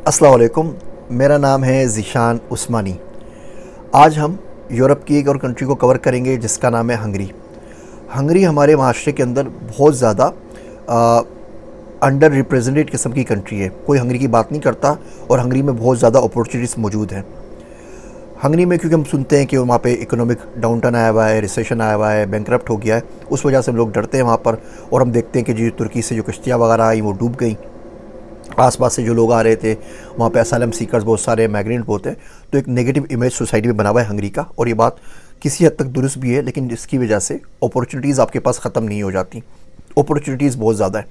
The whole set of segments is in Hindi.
अस्सलाम वालेकुम। मेरा नाम है ज़ीशान उस्मानी। आज हम यूरोप की एक और कंट्री को कवर करेंगे जिसका नाम है हंगरी। हंगरी हमारे माशरे के अंदर बहुत ज़्यादा अंडर रिप्रेजेंटेड किस्म की कंट्री है। कोई हंगरी की बात नहीं करता और हंगरी में बहुत ज़्यादा अपॉर्चुनिटीज़ मौजूद हैं। हंगरी में क्योंकि हम सुनते हैं कि वहाँ पे इकोनॉमिक डाउनटर्न आया हुआ है, रिसेशन आया हुआ है, बैंकरप्ट हो गया है, उस वजह से हम लोग डरते हैं वहाँ पर। और हम देखते हैं कि जो तुर्की से जो कश्तियाँ वगैरह आई वो डूब गई। आसपास से जो लोग आ रहे थे वहाँ पे असाइलम सीकर्स बहुत सारे, माइग्रेंट बहुत हैं। तो एक नेगेटिव इमेज सोसाइटी में बना हुआ है हंगरी का, और ये बात किसी हद तक दुरुस्त भी है, लेकिन इसकी वजह से अपॉर्चुनिटीज़ आपके पास ख़त्म नहीं हो जाती। अपॉर्चुनिटीज़ बहुत ज़्यादा है।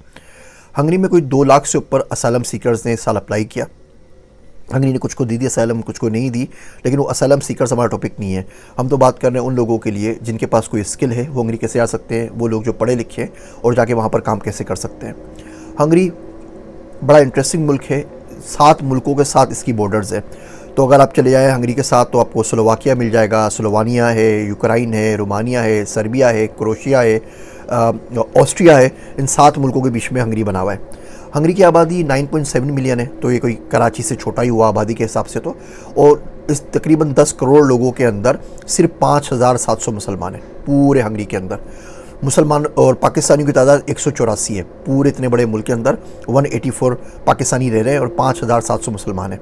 हंगरी में कोई 2 लाख से ऊपर असाइलम सीकर्स ने इस साल अप्लाई किया। हंगरी ने कुछ को दी असाइलम, कुछ को नहीं दी, लेकिन वो असाइलम सीकर्स हमारा टॉपिक नहीं है। हम तो बात कर रहे हैं उन लोगों के लिए जिनके पास कोई स्किल है, वो हंगरी कैसे आ सकते हैं, वो लोग जो पढ़े लिखे हैं और जाके वहाँ पर काम कैसे कर सकते हैं। हंगरी बड़ा इंटरेस्टिंग मुल्क है। 7 मुल्कों के साथ इसकी बॉर्डर्स है। तो अगर आप चले जाएँ हंगरी के साथ तो आपको स्लोवाकिया मिल जाएगा, स्लोवानिया है, यूक्रेन है, रोमानिया है, सर्बिया है, क्रोएशिया है, ऑस्ट्रिया है। इन 7 मुल्कों के बीच में हंगरी बना हुआ है। हंगरी की आबादी 9.7 मिलियन है, तो ये कोई कराची से छोटा ही हुआ आबादी के हिसाब से तो। और इस तकरीबन 10 करोड़ लोगों के अंदर सिर्फ 5,700 मुसलमान हैं पूरे हंगरी के अंदर। मुसलमान और पाकिस्तानियों की तादाद 184 है। पूरे इतने बड़े मुल्क के अंदर 184 पाकिस्तानी रह रहे हैं और 5,700 मुसलमान हैं।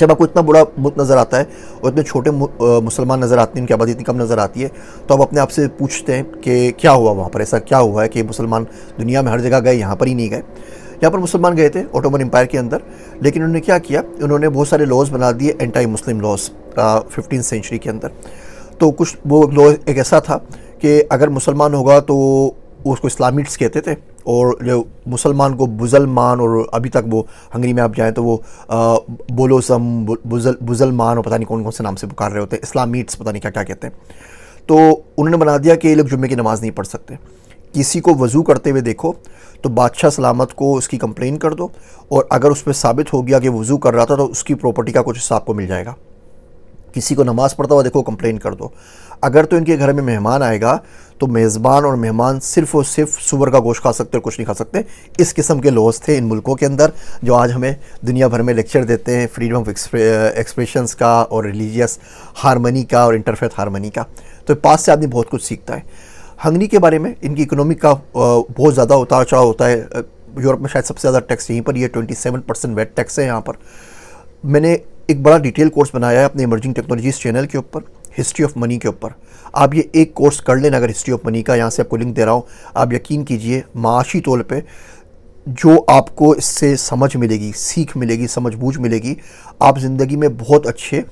जब आपको इतना बड़ा मुल्क नज़र आता है और इतने छोटे मुसलमान नज़र आते हैं, उनकी आबादी इतनी कम नज़र आती है, तो आप अपने आप से पूछते हैं कि क्या हुआ वहाँ पर, ऐसा क्या हुआ है कि मुसलमान दुनिया में हर जगह गए, यहाँ पर ही नहीं गए। यहाँ पर मुसलमान गए थे ओटोमन एम्पायर के अंदर, लेकिन उन्होंने क्या किया, उन्होंने बहुत सारे लॉज बना दिए, anti Muslim laws 15th century के अंदर। तो कुछ वो लॉ एक ऐसा था कि अगर मुसलमान होगा तो उसको इस्लामिट्स कहते थे, और जो मुसलमान को बुज़लमान, और अभी तक वो हंगरी में आप जाएँ तो वो बोलोसम, बुज़लमान और पता नहीं कौन कौन से नाम से पुकार रहे होते हैं, इस्लामिट्स पता नहीं क्या क्या कहते हैं। तो उन्होंने बना दिया कि ये लोग जुम्मे की नमाज़ नहीं पढ़ सकते। किसी को वज़ू करते हुए देखो तो बादशाह सलामत को उसकी कंप्लेन कर दो, और अगर उस पर साबित हो गया कि वज़ू कर रहा था तो उसकी प्रॉपर्टी का कुछ हिस्सा आपको मिल जाएगा। किसी को नमाज़ पढ़ता हुआ देखो, कंप्लेन कर दो। अगर तो इनके घर में मेहमान आएगा तो मेज़बान और मेहमान सिर्फ़ और सिर्फ सूअर का गोश्त खा सकते और कुछ नहीं खा सकते। इस किस्म के लॉज थे इन मुल्कों के अंदर, जो आज हमें दुनिया भर में लेक्चर देते हैं फ्रीडम ऑफ एक्सप्रेशंस का और रिलीजियस हारमनी का और इंटरफेथ हारमनी का। तो पास से आदमी बहुत कुछ सीखता है। हंगरी के बारे में, इनकी इकोनॉमिक का बहुत ज़्यादा उतार चढ़ाव होता है। यूरोप में शायद सबसे ज़्यादा टैक्स यहीं पर ही है, 27% वेट टैक्स है यहाँ पर। मैंने एक बड़ा डिटेल कोर्स बनाया है अपने इमर्जिंग टेक्नोलॉजीज़ चैनल के ऊपर, हिस्ट्री ऑफ मनी के ऊपर। आप ये एक कोर्स कर लेना अगर हिस्ट्री ऑफ मनी का, यहाँ से आपको लिंक दे रहा हूँ। आप यकीन कीजिए, माशी तौर पे जो आपको इससे समझ मिलेगी, सीख मिलेगी, समझबूझ मिलेगी, आप ज़िंदगी में बहुत अच्छे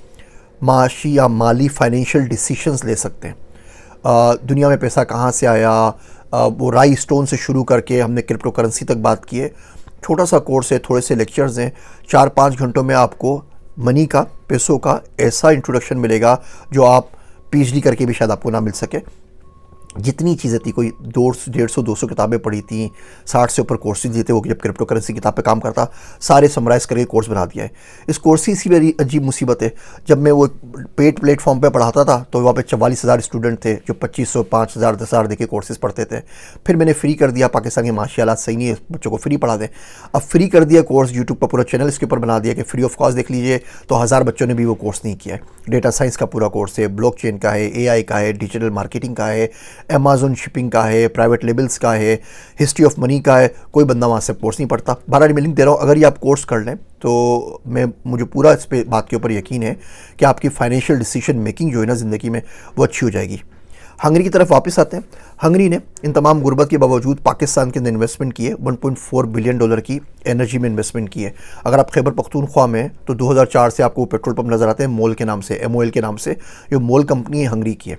माशी या माली फाइनेंशियल डिसीशंस ले सकते हैं। दुनिया में पैसा कहाँ से आया, वो राई स्टोन से शुरू करके हमने क्रिप्टो करेंसी तक बात की है। छोटा सा कोर्स है, थोड़े से लेक्चर्स हैं, 4-5 घंटों में आपको मनी का, पैसों का ऐसा इंट्रोडक्शन मिलेगा जो आप पीएचडी करके भी शायद आपको ना मिल सके। जितनी चीज़ें थी, कोई 150-200 किताबें पढ़ी थी, 60 से ऊपर कोर्सेज दिए थे, वो जब क्रिप्टो करेंसी किताब पे काम करता, सारे समराइज़ करके कोर्स बना दिया है। इस कोर्स की इसी बड़ी अजीब मुसीबत है, जब मैं वो पेड प्लेटफॉर्म पे पढ़ाता था तो वहाँ पे 44,000 स्टूडेंट थे जो 2,500, 5,000, 10,000 दे के कोर्सेज पढ़ते थे। फिर मैंने फ्री कर दिया, पाकिस्तान के माशी हालात सही नहीं है, बच्चों को फ्री पढ़ा दें। अब फ्री कर दिया कोर्स, यूट्यूब पर पूरा चैनल इसके ऊपर बना दिया कि फ्री ऑफ कॉस्ट देख लीजिए। तो 1000 बच्चों ने भी वो कोर्स नहीं किया है। डेटा साइंस का पूरा कोर्स है, ब्लॉकचेन का है, एआई का है, डिजिटल मार्केटिंग का है, अमेज़न शिपिंग का है, प्राइवेट लेबल्स का है, हिस्ट्री ऑफ मनी का है। कोई बंदा वहाँ से कोर्स नहीं पढ़ता। 12 में लिंक दे रहा हूँ, अगर ये आप कोर्स कर लें तो मुझे पूरा इस पे बात के ऊपर यकीन है कि आपकी फाइनेंशियल डिसीजन मेकिंग जो है ना ज़िंदगी में, वो अच्छी हो जाएगी। हंगरी की तरफ वापस आते हैं। हंगरी ने इन तमाम गुर्बत के बावजूद पाकिस्तान के अंदर इन्वेस्टमेंट की है, $1.4 बिलियन की एनर्जी में इन्वेस्टमेंट की है। अगर आप खैबर पख्तूनख्वा में तो 2004 से आपको पेट्रोल पंप नज़र आते हैं मोल के नाम से, MOL के नाम से। ये मोल कंपनी है हंगरी की है।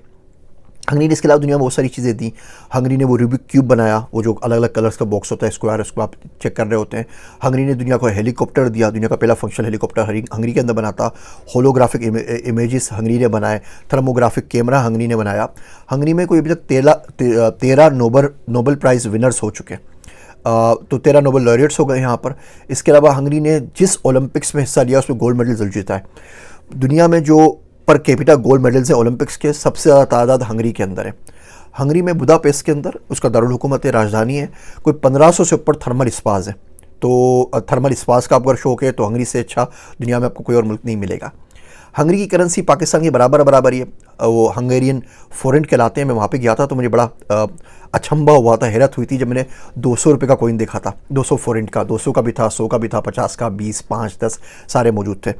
हंगरी ने इसके अलावा दुनिया में बहुत सारी चीज़ें दी। हंगरी ने वो रूबिक क्यूब बनाया, वो जो अलग अलग कलर्स का बॉक्स होता है, स्क्वायर, उसको आप चेक कर रहे होते हैं। हंगरी ने दुनिया को हेलीकॉप्टर दिया, दुनिया का पहला फंक्शनल हेलीकॉप्टर हंगरी के अंदर बना था। होलोग्राफिक इमेजेस हंगरी ने बनाए, थर्मोग्राफिक कैमरा हंगरी ने बनाया। हंगरी में कोई अभी तक 13 नोबल प्राइज़ विनर्स हो चुके हैं। तो 13 नोबल लॉरिएट्स हो गए यहाँ पर। इसके अलावा हंगरी ने जिस ओलंपिक्स में हिस्सा लिया उसमें गोल्ड मेडल जरूर जीता है। दुनिया में जो पर कैपिटा गोल्ड मेडल्स हैं ओलंपिक्स के, सबसे ज़्यादा तादाद हंगरी के अंदर है। हंगरी में बुदापेस्ट के अंदर उसका दारुल हुकूमत है, राजधानी है। कोई 1500 से ऊपर थर्मल स्पाज है। तो थर्मल स्पास का अगर शौक है तो हंगरी से अच्छा दुनिया में आपको कोई और मुल्क नहीं मिलेगा। हंगरी की करेंसी पाकिस्तान की बराबर ही है, वो हंगेरियन फोरेंट कहलाते हैं। मैं वहाँ पे गया था तो मुझे बड़ा अचंभा हुआ था, हैरत हुई थी जब मैंने 200 रुपये का कॉइन देखा था, 200 फोरेंट का, 200 का भी था, 100 का भी था, 50 का, 20, 5, 10 सारे मौजूद थे।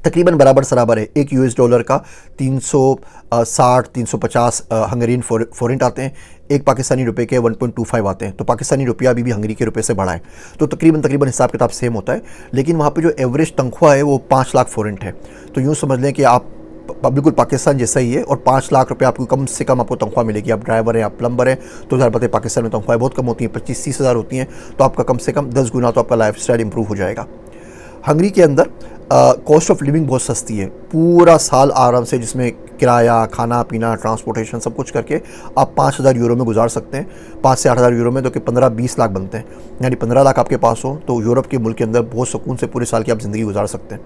तकरीबन बराबर सराबर है। एक यूएस डॉलर का 360 350 हंगेरियन फोरेंट आते हैं, एक पाकिस्तानी रुपए के 1.25 आते हैं। तो पाकिस्तानी रुपया अभी भी हंगरी के रुपए से बढ़ा है, तो तकरीबन हिसाब किताब सेम होता है। लेकिन वहाँ पे जो एवरेज तनख्वाह है वो 5 लाख फोरेंट है। तो यूँ समझ लें कि आप बिल्कुल पाकिस्तान जैसा ही है, और 5 लाख रुपये आपको कम से कम आपको तनख्वाह मिलेगी। आप ड्राइवर हैं, आप प्लम्बर हैं, तो ज़रा पता है पाकिस्तान में तनख्वाहें बहुत कम होती हैं, 25-30 हज़ार होती हैं। तो आपका कम से कम 10 गुना तो आपका लाइफ स्टाइल इंप्रूव हो जाएगा। हंगरी के अंदर कॉस्ट ऑफ लिविंग बहुत सस्ती है, पूरा साल आराम से, जिसमें किराया, खाना पीना, ट्रांसपोर्टेशन सब कुछ करके आप 5,000 यूरो में गुजार सकते हैं, 5 से 8,000 यूरो में, तो कि 15-20 लाख बनते हैं। यानी 15 लाख आपके पास हो तो यूरोप के मुल्क के अंदर बहुत सुकून से पूरे साल की आप ज़िंदगी गुजार सकते हैं।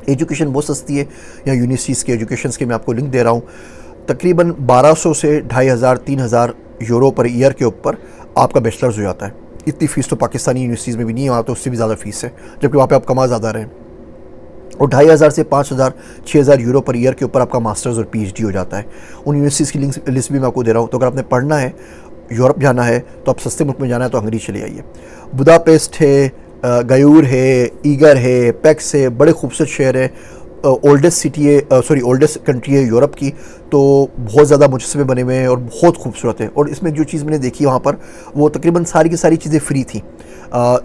एजुकेशन बहुत सस्ती है, या यूनिवर्सिटीज़ के एजुकेशन के मैं आपको लिंक दे रहा हूँ। तकरीबन 1200 से 2,500-3,000 यूरो पर ईयर के ऊपर आपका बैचलर्स हो जाता है। इतनी फ़ीस तो पाकिस्तानी यूनिवर्सिटीज़ में भी नहीं है, वहाँ तो उससे भी ज़्यादा फ़ीस है, जबकि वहाँ पे आप कमा ज़्यादा रहे हैं। और 2,500 से 5,000 6,000 यूरो पर ईयर के ऊपर आपका मास्टर्स और पीएचडी हो जाता है। उन यूनिवर्सिटीज़ की लिस्ट भी मैं आपको दे रहा हूँ। तो अगर आपने पढ़ना है, यूरोप जाना है, तो आप सस्ते मुल्क में जाना है तो हंगरी चले आइए। बुदापेस्ट है, गयूर है, ईगर है, पैक्स है, बड़े खूबसूरत शहर है। ओल्डेस्ट सिटी है, ओल्डेस्ट कंट्री है यूरोप की, तो बहुत ज़्यादा मुजस्समे बने हुए हैं और बहुत खूबसूरत है। और इसमें जो चीज़ मैंने देखी वहाँ पर, वो तकरीबन सारी की सारी चीज़ें फ्री थी।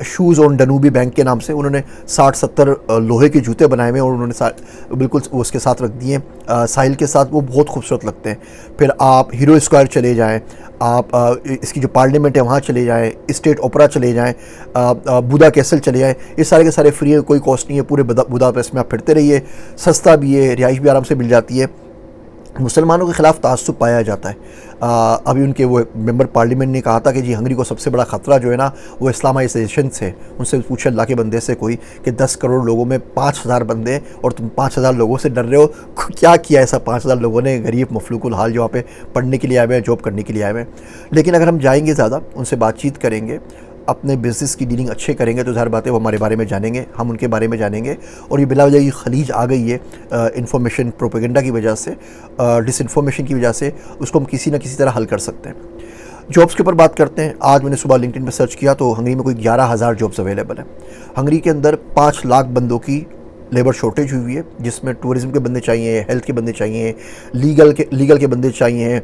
शूज़ ऑन डनूबी बैंक के नाम से उन्होंने 60-70 लोहे के जूते बनाए हुए हैं, और उन्होंने बिल्कुल वो उसके साथ रख दिए साहिल के साथ, वो बहुत खूबसूरत लगते हैं। फिर आप हीरो स्क्वायर चले जाएँ, आप इसकी जो पार्लियामेंट है वहाँ चले जाएँ, स्टेट ओपरा चले जाएँ, बुदा कैसल चले जाएँ, ये सारे के सारे फ्री है, कोई कॉस्ट नहीं है। पूरे बुदापेस्ट में आप फिरते रहिए, सस्ता भी है, रिहाइश भी आराम से मिल जाती है। मुसलमानों के ख़िलाफ़ तासुब पाया जाता है। अभी उनके वो मेंबर पार्लियामेंट ने कहा था कि जी हंगरी को सबसे बड़ा ख़तरा जो है ना वो इस्लामाइजेशन से। उनसे पूछे अल्लाह के बंदे से कोई कि 10 करोड़ लोगों में 5,000 बंदे और तुम 5,000 लोगों से डर रहे हो, क्या किया ऐसा 5,000 लोगों ने, गरीब मफलूकुल हाल जो वहाँ पे पढ़ने के लिए आए हुए हैं, जॉब करने के लिए आए हुए हैं। लेकिन अगर हम जाएंगे ज़्यादा, उनसे बातचीत करेंगे, अपने बिज़नेस की डीलिंग अच्छे करेंगे, तो ज़ाहिर बात है वो हमारे बारे में जानेंगे, हम उनके बारे में जानेंगे। और ये बिला वजह ये खलीज आ गई है इंफॉर्मेशन प्रोपेगेंडा की वजह से, डिसइंफॉर्मेशन की वजह से, उसको हम किसी ना किसी तरह हल कर सकते हैं। जॉब्स के ऊपर बात करते हैं। आज मैंने सुबह लिंक्डइन पर सर्च किया तो हंगरी में कोई 11,000 जॉब्स अवेलेबल है। हंगरी के अंदर 5 लाख बंदों की लेबर शॉर्टेज हुई है, जिसमें टूरिज़्म के बंदे चाहिए, हेल्थ के बंदे चाहिए, लीगल के बंदे चाहिए,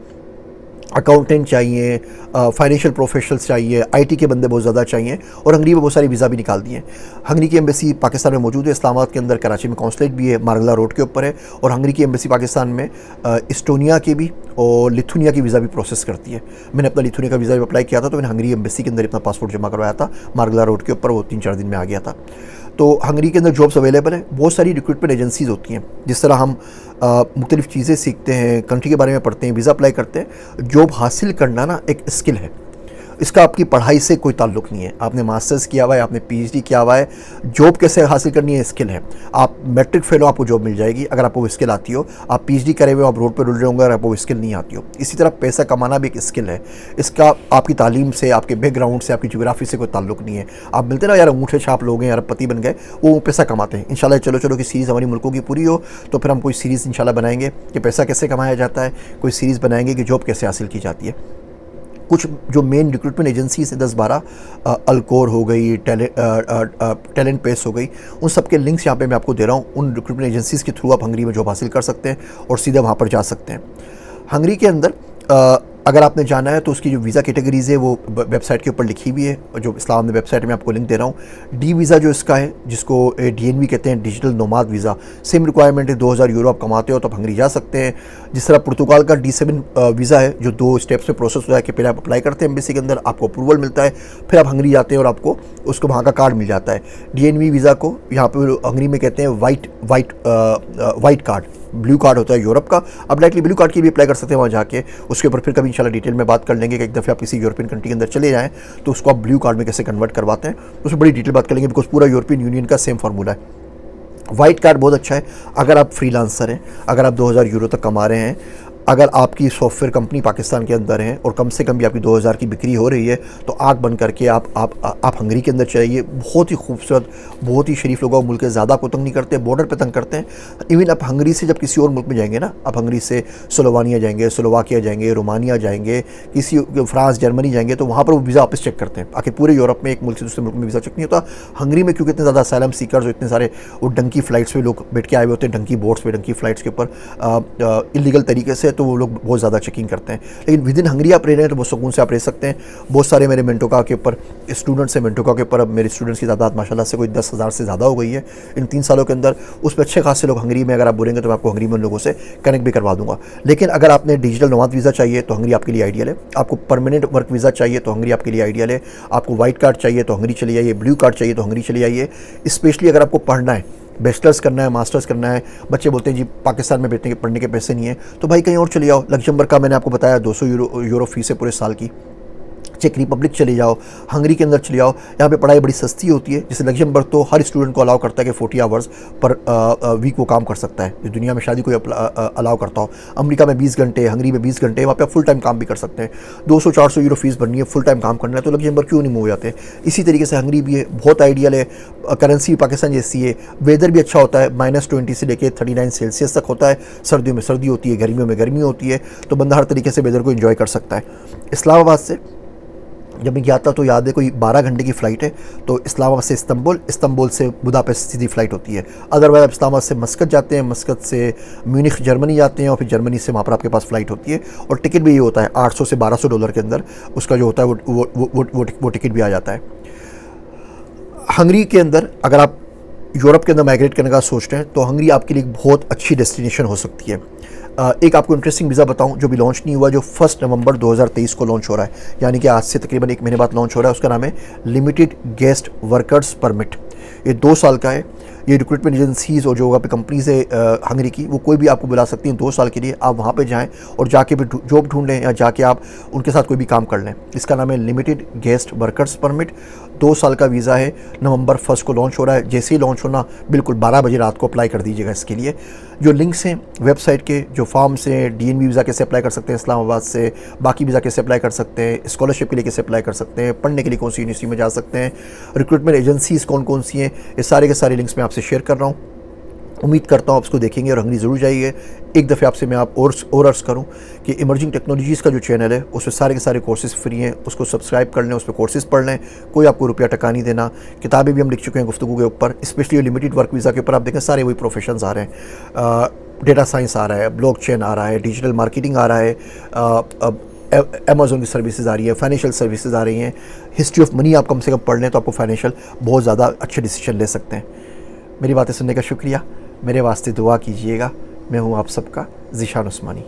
अकाउंटेंट चाहिए, फाइनेंशियल प्रोफेशनल्स चाहिए, आईटी के बंदे बहुत ज़्यादा चाहिए। और हंगरी में बहुत सारी वीज़ा भी निकाल दिए हैं। हंगरी की एम्बेसी पाकिस्तान में मौजूद है, इस्लामाबाद के अंदर, कराची में कौंसलेट भी है, मारगला रोड के ऊपर है। और हंगरी की एम्बेसी पाकिस्तान में इस्टोनिया की भी और लिथुनिया की वीज़ा भी प्रोसेस करती है। मैंने अपना लिथुनिया का वीज़ा भी अप्लाई किया था, तो मैंने हंगरी एम्बेसी के अंदर अपना पासपोर्ट जमा करवाया था, मारगला रोड के ऊपर, वो 3-4 दिन में आ गया था। तो हंगरी के अंदर जॉब्स अवेलेबल है। बहुत सारी रिक्रूटमेंट एजेंसीज़ होती हैं। जिस तरह हम मुख्तलिफ़ चीज़ें सीखते हैं, कंट्री के बारे में पढ़ते हैं, वीज़ा अप्लाई करते हैं, जॉब हासिल करना ना एक स्किल है। इसका आपकी पढ़ाई से कोई ताल्लुक़ नहीं है। आपने मास्टर्स किया हुआ है, आपने पीएचडी किया हुआ है, जॉब कैसे हासिल करनी है स्किल है। आप मैट्रिक फेल हो, आपको जॉब मिल जाएगी अगर आपको वो स्किल आती हो। आप पीएचडी करे हुए, आप रोड पर रुल रहे होंगे अगर आपको वो स्किल नहीं आती हो। इसी तरह पैसा कमाना भी एक स्किल है। इसका आपकी तालीम से, आपके बैकग्राउंड से, आपकी ज्योग्राफी से कोई ताल्लुक़ नहीं है। आप मिलते ना यार अंगूठे छाप लोग हैं, अरबपति बन गए, वो पैसा कमाते हैं। इंशाल्लाह चलो की सीरीज़ हमारी मुल्कों की पूरी हो तो फिर हम कोई सीरीज़ इंशाल्लाह बनाएंगे कि पैसा कैसे कमाया जाता है, कोई सीरीज़ बनाएंगे कि जॉब कैसे हासिल की जाती है। कुछ जो मेन रिक्रूटमेंट एजेंसीज है 10-12, अल्कोर हो गई, टैलेंट पेस हो गई, उन सब के लिंक्स यहाँ पे मैं आपको दे रहा हूँ। उन रिक्रूटमेंट एजेंसीज़ के थ्रू आप हंगरी में जॉब हासिल कर सकते हैं और सीधे वहाँ पर जा सकते हैं। हंगरी के अंदर अगर आपने जाना है तो उसकी जो वीज़ा कैटेगरीज़ है वो वेबसाइट के ऊपर लिखी हुई है, जो इस्लाम में वेबसाइट में आपको लिंक दे रहा हूँ। डी वीज़ा जो इसका है, जिसको DNV कहते हैं, डिजिटल नोमाद वीज़ा, सेम रिक्वायरमेंट है, 2,000 यूरो आप कमाते हो तो आप हंगरी जा सकते हैं। जिस तरह पुर्तगाल का D7 वीज़ा है, जो 2 स्टेप्स में प्रोसेस होता है कि पहले आप अप्लाई करते हैं एम्बेसी के अंदर, आपको अप्रूवल मिलता है, फिर आप हंगरी जाते हैं और आपको उसको वहाँ का कार्ड मिल जाता है। DNV वीज़ा को यहाँ पर हंगरी में कहते हैं वाइट कार्ड, ब्लू कार्ड होता है यूरोप का। आप डायरेक्टली ब्लू कार्ड की भी अप्लाई कर सकते हैं वहाँ जाके। उसके ऊपर फिर कभी इंशाल्लाह डिटेल में बात कर लेंगे कि एक दफ़े आप किसी यूरोपियन कंट्री के अंदर चले जाएँ तो उसको आप ब्लू कार्ड में कैसे कन्वर्ट करवाते हैं, उसमें बड़ी डिटेल बात कर लेंगे, बिकॉज पूरा यूरोपियन यूनियन का सेम फार्मूला है। वाइट कार्ड बहुत अच्छा है अगर आप फ्रीलांसर हैं, अगर आप 2,000 यूरो तक कमा रहे हैं, अगर आपकी सॉफ्टवेयर कंपनी पाकिस्तान के अंदर है और कम से कम भी आपकी 2000 की बिक्री हो रही है तो आँख बंद करके आप हंगरी के अंदर चलिए। बहुत ही खूबसूरत, बहुत ही शरीफ लोगों मुल्क है, ज़्यादा आपको तंग नहीं करते, बॉर्डर पे तंग करते हैं। इवन आप हंगरी से जब किसी और मुल्क में जाएंगे ना, आप हंगरी से स्लोवानिया जाएंगे, स्लोवाकिया जाएंगे, रोमानिया जाएंगे, किसी फ्रांस जर्मनी जाएंगे, तो वहाँ पर वो वीज़ा वापस चेक करते हैं। आखिर पूरे यूरोप में एक मुल्क से दूसरे मुल्क में वीज़ा चेक नहीं होता। हंगरी में क्योंकि इतने ज़्यादा असylum सीकर्स और इतने सारे वो डंकी फ़्लाइट्स पे लोग बैठ के आए हुए होते हैं, डंकी बोट्स पे, डंकी फ़्लाइट्स के ऊपर इलीगल तरीके से, तो वो लोग बहुत ज़्यादा चेकिंग करते हैं। लेकिन विद इन हंगरी आप रह रहे हैं तो बहुत सुकून से आप रह सकते हैं। बहुत सारे मेरे मेंटोका के ऊपर स्टूडेंट्स हैं, मेंटोका के ऊपर अब मेरे स्टूडेंट्स की तादाद माशाल्लाह से कोई 10,000 से ज़्यादा हो गई है इन 3 सालों के अंदर। उस पर अच्छे खासे लोग हंगरी में, अगर आप बोलेंगे तो मैं आपको हंगरी में उन लोगों से कनेक्ट भी करवा दूंगा। लेकिन अगर आपने डिजिटल नोमाद वीज़ा चाहिए तो हंगरी आपके लिए आइडियल है। आपको परमानेंट वर्क वीज़ा चाहिए तो हंगरी आपके लिए आइडियल है। आपको वाइट कार्ड चाहिए तो हंगरी चले जाइए, ब्लू कार्ड चाहिए तो हंगरी चले जाइए। स्पेशली अगर आपको पढ़ना है, बैचलर्स करना है, मास्टर्स करना है, बच्चे बोलते हैं जी पाकिस्तान में बैठने के पढ़ने के पैसे नहीं है, तो भाई कहीं और चले जाओ। लग्जमबर्ग का मैंने आपको बताया 200 यूरो फीस है पूरे साल की। चेक रिपब्लिक चले जाओ, हंगरी के अंदर चले जाओ, यहाँ पे पढ़ाई बड़ी सस्ती होती है। जैसे लग्जमबर्ग तो हर स्टूडेंट को अलाउ करता है कि 40 आवर्स पर वीक वो काम कर सकता है, जो दुनिया में शादी कोई अलाउ करता हो। अमेरिका में 20 घंटे, हंगरी में 20 घंटे, वहाँ पे आप फुल टाइम काम भी कर सकते हैं। 200-400 यूरो फीस भरनी है, फुल टाइम काम करना है, तो लग्जमबर्ग क्यों नहीं मूव हो जाते। इसी तरीके से हंगरी भी है, बहुत आइडियल है। करेंसी पाकिस्तान जैसी है, वेदर भी अच्छा होता है, -20 से लेकर 39 सेल्सियस तक होता है। सर्दियों में सर्दी होती है, गर्मियों में गर्मी होती है, तो बंदा हर तरीके से वेदर को एंजॉय कर सकता है। इस्लामाबाद से जब मैं गया था तो याद है कोई 12 घंटे की फ़्लाइट है, तो इस्लामाबाद से इस्तांबुल, इस्तांबुल से बुदापेस्ट सीधी फ़्लाइट होती है। अदरवाइज आप इस्लामाबाद से मस्कत जाते हैं, मस्कत से म्यूनिख जर्मनी जाते हैं, और फिर जर्मनी से वहाँ पर आपके पास फ़्लाइट होती है। और टिकट भी ये होता है $800 से $1200 के अंदर उसका जो होता है वो टिकट भी आ जाता है। हंगरी के अंदर अगर आप यूरोप के अंदर माइग्रेट करने का सोच रहे हैं तो हंगरी आपके लिए एक बहुत अच्छी डेस्टिनेशन हो सकती है। एक आपको इंटरेस्टिंग वीज़ा बताऊं जो भी लॉन्च नहीं हुआ, जो 1 नवंबर 2023 को लॉन्च हो रहा है, यानी कि आज से तकरीबन 1 महीने बाद लॉन्च हो रहा है। उसका नाम है लिमिटेड गेस्ट वर्कर्स परमिट। ये 2 साल का है। ये रिक्रूटमेंट एजेंसीज़ और जो वहाँ पे कंपनीज़ है हंगरी की, वो कोई भी आपको बुला सकती हैं 2 साल के लिए। आप वहाँ पे जाएं और जाके भी जॉब ढूंढें या जाके आप उनके साथ कोई भी काम कर लें। इसका नाम है लिमिटेड गेस्ट वर्कर्स परमिट। 2 साल का वीज़ा है। नवंबर 1 को लॉन्च हो रहा है। जैसे ही लॉन्च होना बिल्कुल 12 बजे रात को अप्लाई कर दीजिएगा इसके लिए। जो लिंक्स हैं वेबसाइट के, जो फॉर्म्स हैं, DNB वीज़ा कैसे अप्लाई कर सकते हैं इस्लामाबाद से, बाकी वीज़ा कैसे अप्लाई कर सकते हैं, स्कॉलरशिप के लिए कैसे अप्लाई कर सकते हैं, पढ़ने के लिए कौन सी यूनिवर्सिटी में जा सकते हैं, रिक्रूटमेंट एजेंसीज़ कौन कौन सी हैं, ये सारे के सारे लिंक्स मैं आपसे शेयर कर रहा हूँ। उम्मीद करता हूँ आप उसको देखेंगे और हंगरी ज़रूर जाइए। एक दफ़े आपसे मैं आप और अर्ज़ करूँ कि इमर्जिंग टेक्नोलॉजीज़ का जो चैनल है उसमें सारे के सारे कोर्सेज़ फ्री हैं, उसको सब्सक्राइब कर लें, उस पर कोर्सेज़ पढ़ लें, कोई आपको रुपया टका नहीं देना। किताबें भी हम लिख चुके हैं गुफ्तगू के ऊपर, स्पेशली लिमिटेड वर्क वीज़ा के ऊपर। आप देखें सारे वही प्रोफेशंस आ रहे हैं, डेटा साइंस आ रहा है, ब्लॉकचेन आ रहा है, डिजिटल मार्केटिंग आ रहा है, अमेज़ॉन की सर्विसेज आ रही है, फाइनेंशियल सर्विसेज आ रही हैं। हिस्ट्री ऑफ मनी आप कम से कम पढ़ लें तो आपको फाइनेंशियल बहुत ज़्यादा अच्छे डिसीजन ले सकते हैं। मेरी बातें सुनने का शुक्रिया। मेरे वास्ते दुआ कीजिएगा। मैं हूँ आप सबका ज़ीशान उस्मानी।